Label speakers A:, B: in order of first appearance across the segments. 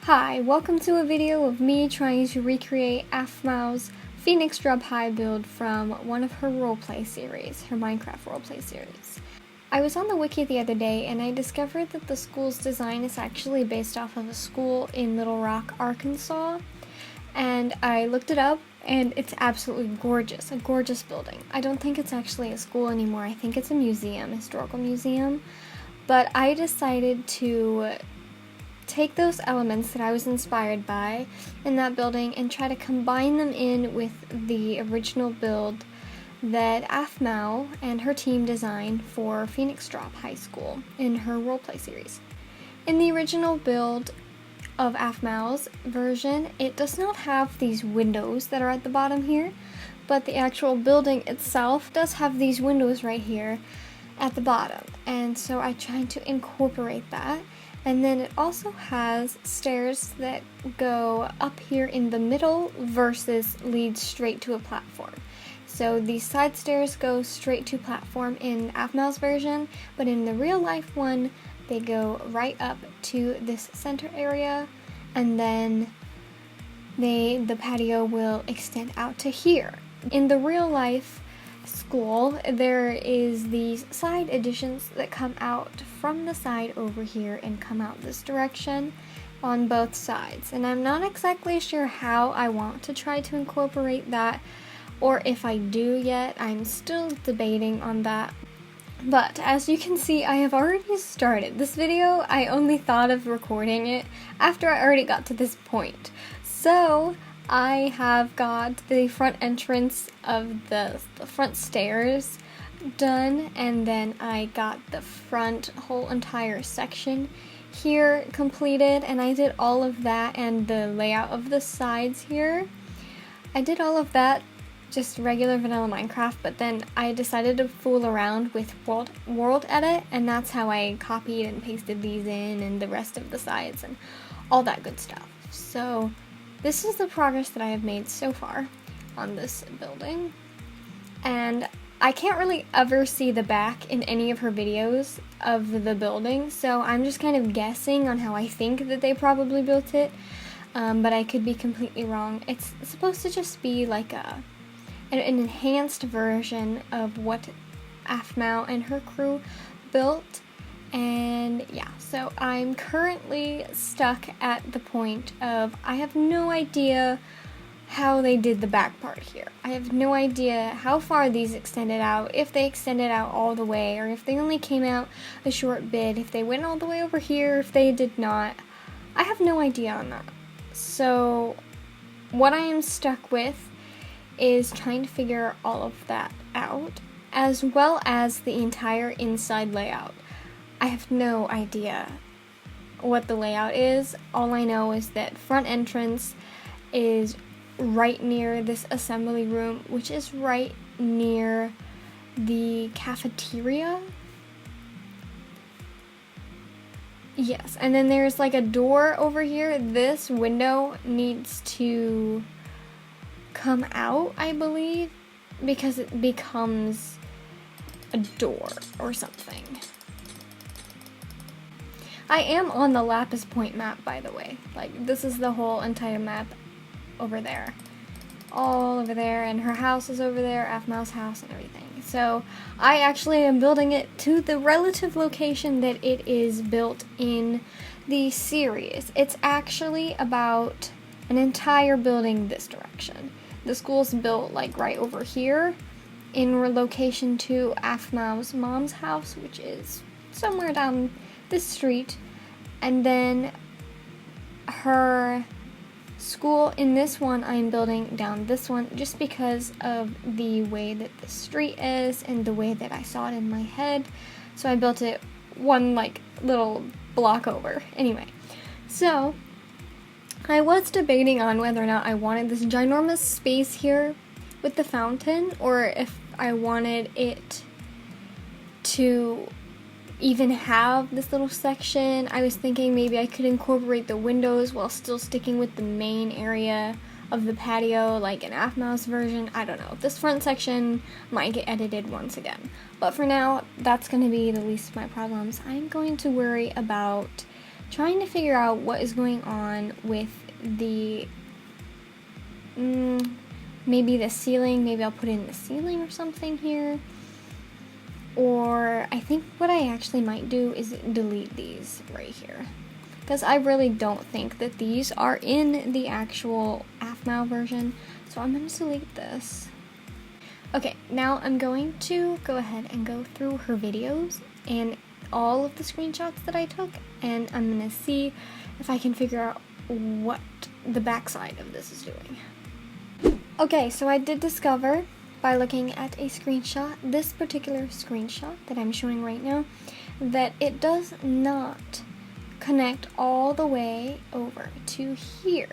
A: Hi, welcome to a video of me trying to recreate Aphmau's Phoenix Drop High build from one of her roleplay series, her Minecraft roleplay series. I was on the wiki the other day and I discovered that the school's design is actually based off of a school in Little Rock, Arkansas, and I looked it up and it's absolutely gorgeous, a gorgeous building. I don't think it's actually a school anymore, I think it's a museum, historical museum, but I decided to take those elements that I was inspired by in that building and try to combine them in with the original build that Aphmau and her team designed for Phoenix Drop High School in her roleplay series. In the original build of Aphmau's version, it does not have these windows that are at the bottom here, but the actual building itself does have these windows right here at the bottom, and so I tried to incorporate that. And then it also has stairs that go up here in the middle versus lead straight to a platform. So these side stairs go straight to platform in Aphmau's version, but in the real life one, they go right up to this center area, and then the patio will extend out to here. In the real life school, there is these side additions that come out from the side over here and come out this direction on both sides, and I'm not exactly sure how I want to try to incorporate that, or if I do yet. I'm still debating on that. But as you can see, I have already started this video. I only thought of recording it after I already got to this point. So I have got the front entrance of the front stairs done, and then I got the front whole entire section here completed, and I did all of that and the layout of the sides here. I did all of that just regular vanilla Minecraft, but then I decided to fool around with world edit, and that's how I copied and pasted these in and the rest of the sides and all that good stuff. So this is the progress that I have made so far on this building, and I can't really ever see the back in any of her videos of the building, so I'm just kind of guessing on how I think that they probably built it, but I could be completely wrong. It's supposed to just be like an enhanced version of what Aphmau and her crew built. And yeah, so I'm currently stuck at the point of I have no idea how they did the back part here. I have no idea how far these extended out, if they extended out all the way, or if they only came out a short bit, if they went all the way over here, if they did not. I have no idea on that. So what I am stuck with is trying to figure all of that out, as well as the entire inside layout. I have no idea what the layout is. All I know is that front entrance is right near this assembly room, which is right near the cafeteria. Yes, and then there's like a door over here. This window needs to come out, I believe, because it becomes a door or something. I am on the Lapis Point map, by the way. Like, this is the whole entire map over there. All over there, and her house is over there, Aphmau's house and everything. So I actually am building it to the relative location that it is built in the series. It's actually about an entire building this direction. The school's built like right over here in relocation to Aphmau's mom's house, which is somewhere down this street, and then her school in this one I'm building down this one just because of the way that the street is and the way that I saw it in my head. So I built it one like little block over. Anyway, so I was debating on whether or not I wanted this ginormous space here with the fountain, or if I wanted it to even have this little section. I was thinking maybe I could incorporate the windows while still sticking with the main area of the patio, like in Aphmau's version. I don't know. This front section might get edited once again. But for now, that's going to be the least of my problems. I'm going to worry about trying to figure out what is going on with the, maybe the ceiling. Maybe I'll put in the ceiling or something here. Or I think what I actually might do is delete these right here, because I really don't think that these are in the actual Aphmau version. So I'm going to delete this. Okay, now I'm going to go ahead and go through her videos and all of the screenshots that I took, and I'm going to see if I can figure out what the backside of this is doing. Okay, so I did discover by looking at a screenshot, this particular screenshot that I'm showing right now, that it does not connect all the way over to here.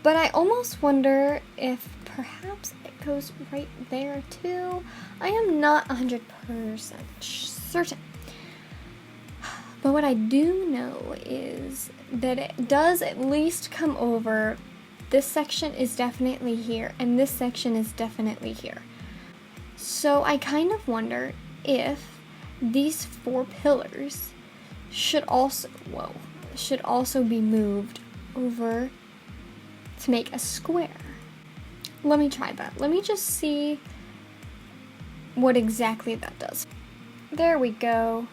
A: But I almost wonder if perhaps it goes right there too. I am not 100% certain. But what I do know is that it does at least come over. This section is definitely here, and this section is definitely here. So I kind of wonder if these 4 pillars should also be moved over to make a square. Let me try that. Let me just see what exactly that does. There we go.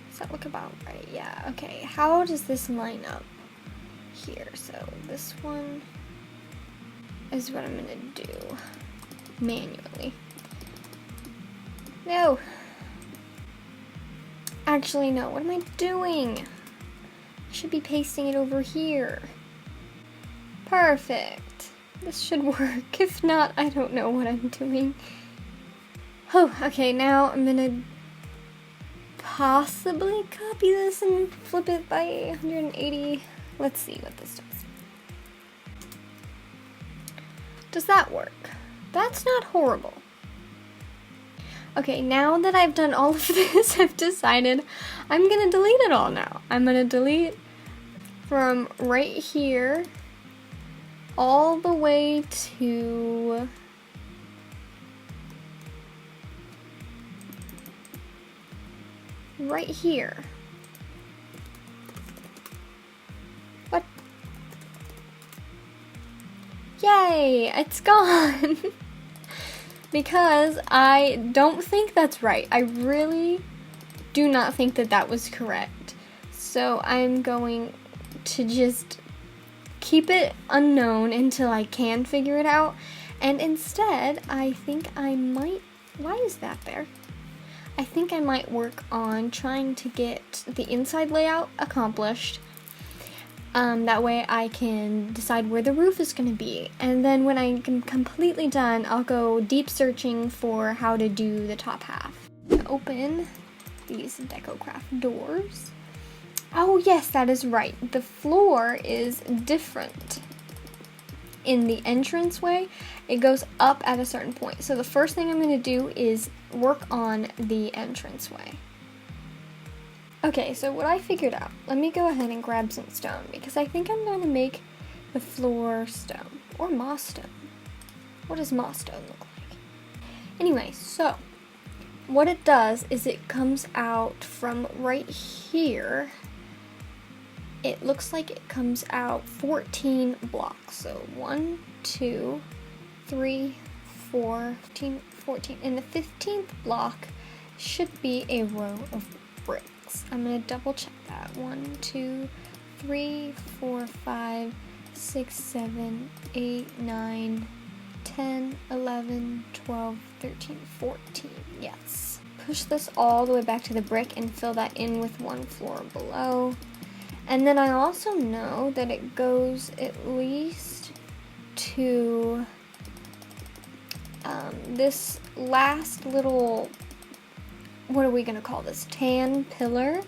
A: Does that look about right? Yeah, okay. How does this line up here? So this one is what I'm gonna do manually. No. Actually, no. What am I doing? I should be pasting it over here. Perfect. This should work. If not, I don't know what I'm doing. Oh, okay. Now I'm gonna possibly copy this and flip it by 180. Let's see what this does. Does that work? That's not horrible. Okay, now that I've done all of this, I've decided I'm gonna delete it all now. I'm gonna delete from right here all the way to right here. What? Yay, it's gone. Because I don't think that's right. I really do not think that that was correct. So I'm going to just keep it unknown until I can figure it out. And instead, I think I might... Why is that there? I think I might work on trying to get the inside layout accomplished. That way I can decide where the roof is going to be. And then when I'm completely done, I'll go deep searching for how to do the top half. Open these Decocraft doors. Oh yes, that is right. The floor is different. In the entranceway, it goes up at a certain point. So the first thing I'm going to do is work on the entranceway. Okay, so what I figured out, let me go ahead and grab some stone, because I think I'm going to make the floor stone, or moss stone. What does moss stone look like? Anyway, so what it does is it comes out from right here. It looks like it comes out 14 blocks. So 1, 2, 3, 4, 15, 14. And the 15th block should be a row of bricks. I'm going to double check that. 1, 2, 3, 4, 5, 6, 7, 8, 9, 10, 11, 12, 13, 14. Yes. Push this all the way back to the brick and fill that in with one floor below. And then I also know that it goes at least to this last little, what are we going to call this, tan pillar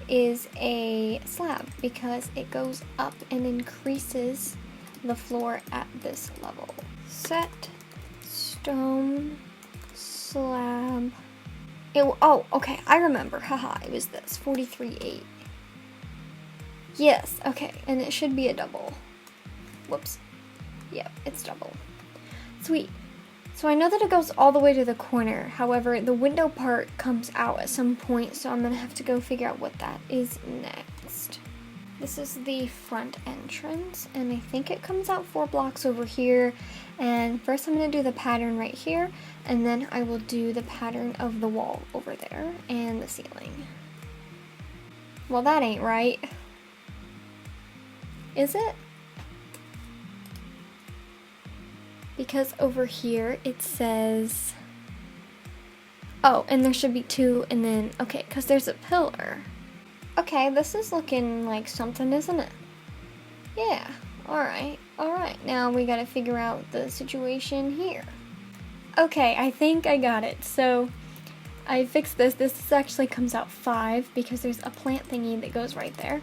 A: is a slab, because it goes up and increases the floor at this level. Set, stone, slab. Oh, okay, I remember. Haha, it was this, 43.8. Yes, okay, and it should be a double. Whoops. Yep, it's double. Sweet. So I know that it goes all the way to the corner. However, the window part comes out at some point, so I'm going to have to go figure out what that is next. next. This is the front entrance, and I think it comes out 4 blocks over here. And first I'm going to do the pattern right here, and then I will do the pattern of the wall over there and the ceiling. Well, that ain't right. Is it? Because over here it says... Oh, and there should be 2, and then... Okay, because there's a pillar. Okay, this is looking like something, isn't it? Yeah, alright. Now we gotta figure out the situation here. Okay, I think I got it. So, I fixed this. This actually comes out 5 because there's a plant thingy that goes right there.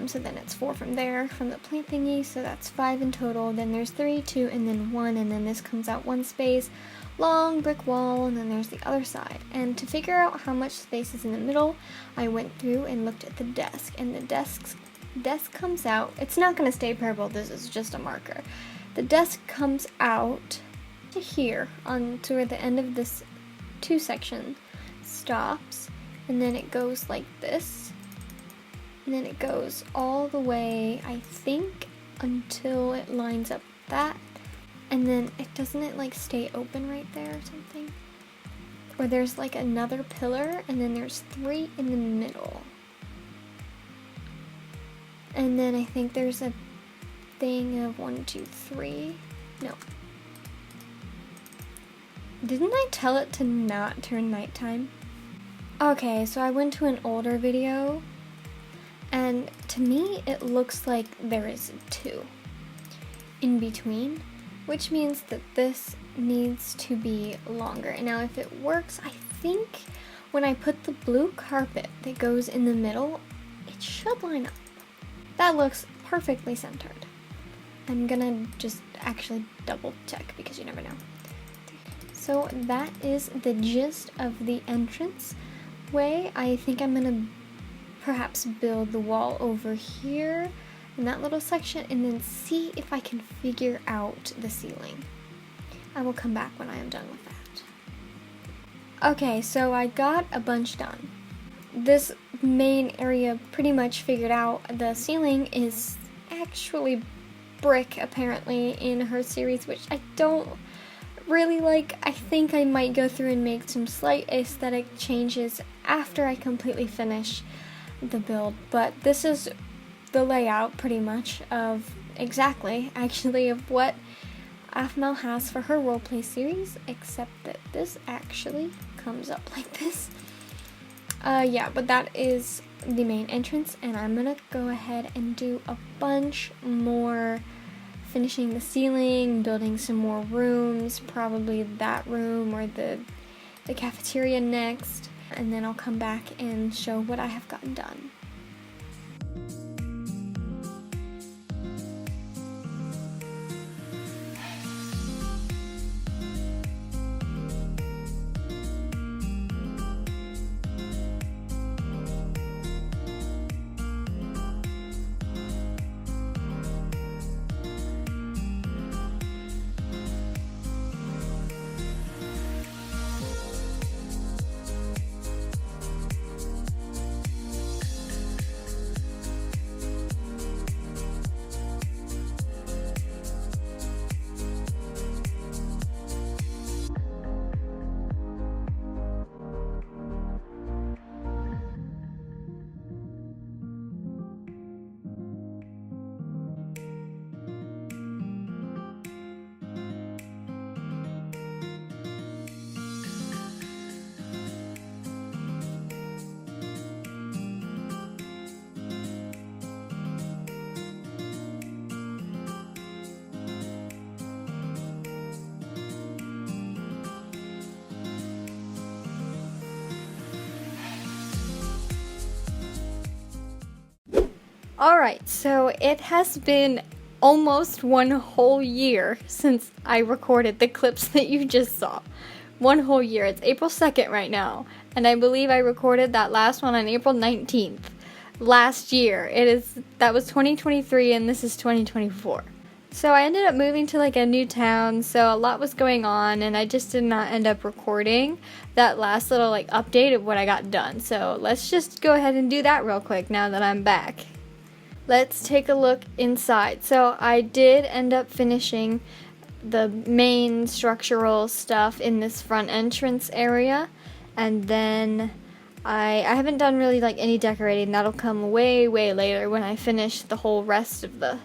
A: So then it's 4 from there, from the plant thingy, so that's 5 in total. Then there's 3, 2, and then 1, and then this comes out 1 space. Long brick wall, and then there's the other side. And to figure out how much space is in the middle, I went through and looked at the desk, and the desk comes out. It's not going to stay purple, this is just a marker. The desk comes out to here, on to where the end of this 2 section stops, and then it goes like this, and then it goes all the way, I think, until it lines up that. And then doesn't it like stay open right there or something? Or there's like another pillar, and then there's 3 in the middle. And then I think there's a thing of 1, 2, 3. No. Didn't I tell it to not turn nighttime? Okay, so I went to an older video, and to me it looks like there is 2 in between, which means that this needs to be longer. And now if it works, I think when I put the blue carpet that goes in the middle, it should line up. That looks perfectly centered. I'm gonna just actually double check because you never know. So that is the gist of the entrance way. I think I'm gonna perhaps build the wall over here in that little section, and then see if I can figure out the ceiling. I will come back when I am done with that. Okay, so I got a bunch done. This main area pretty much figured out. The ceiling is actually brick, apparently, in her series, which I don't really like. I think I might go through and make some slight aesthetic changes after I completely finish the build, but this is the layout pretty much of exactly actually of what Aphmau has for her roleplay series, except that this actually comes up like this. Yeah, but that is the main entrance, and I'm gonna go ahead and do a bunch more, finishing the ceiling, building some more rooms, probably that room or the cafeteria next, and then I'll come back and show what I have gotten done. Alright, so it has been almost 1 whole year since I recorded the clips that you just saw. 1 whole year. It's April 2nd right now, and I believe I recorded that last one on April 19th last year. That was 2023 and this is 2024. So I ended up moving to like a new town, so a lot was going on, and I just did not end up recording that last little like update of what I got done. So let's just go ahead and do that real quick now that I'm back. Let's take a look inside. So I did end up finishing the main structural stuff in this front entrance area, and then I haven't done really like any decorating. That'll come way later when I finish the whole rest of the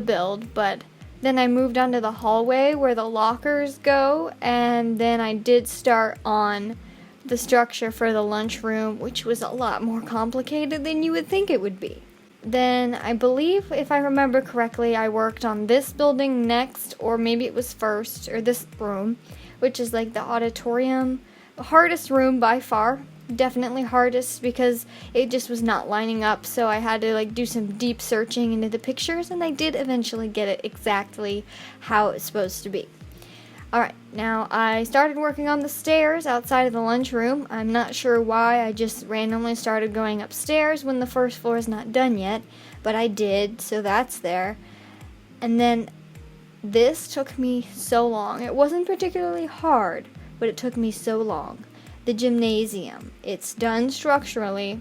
A: build. But then I moved on to the hallway where the lockers go, and then I did start on the structure for the lunchroom, which was a lot more complicated than you would think it would be. Then I believe, if I remember correctly, I worked on this building next, or maybe it was first, or this room, which is like the auditorium. The hardest room by far. Definitely hardest because it just was not lining up, so I had to like do some deep searching into the pictures, and I did eventually get it exactly how it's supposed to be. Alright, now I started working on the stairs outside of the lunchroom. I'm not sure why I just randomly started going upstairs when the first floor is not done yet, but I did, so that's there. And then this took me so long. It wasn't particularly hard, but it took me so long. The gymnasium. It's done structurally,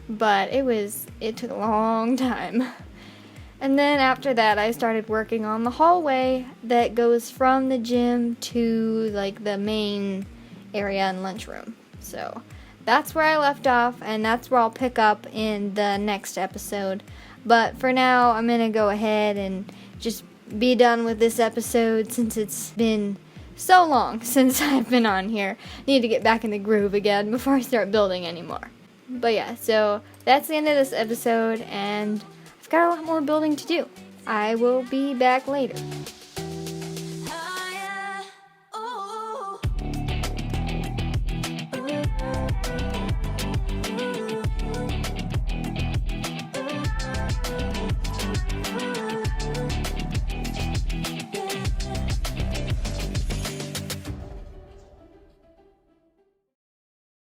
A: but it took a long time. And then after that, I started working on the hallway that goes from the gym to like the main area and lunchroom. So that's where I left off, and that's where I'll pick up in the next episode. But for now, I'm gonna go ahead and just be done with this episode since it's been so long since I've been on here. Need to get back in the groove again before I start building anymore. But yeah, so that's the end of this episode, and I've got a lot more building to do. I will be back later.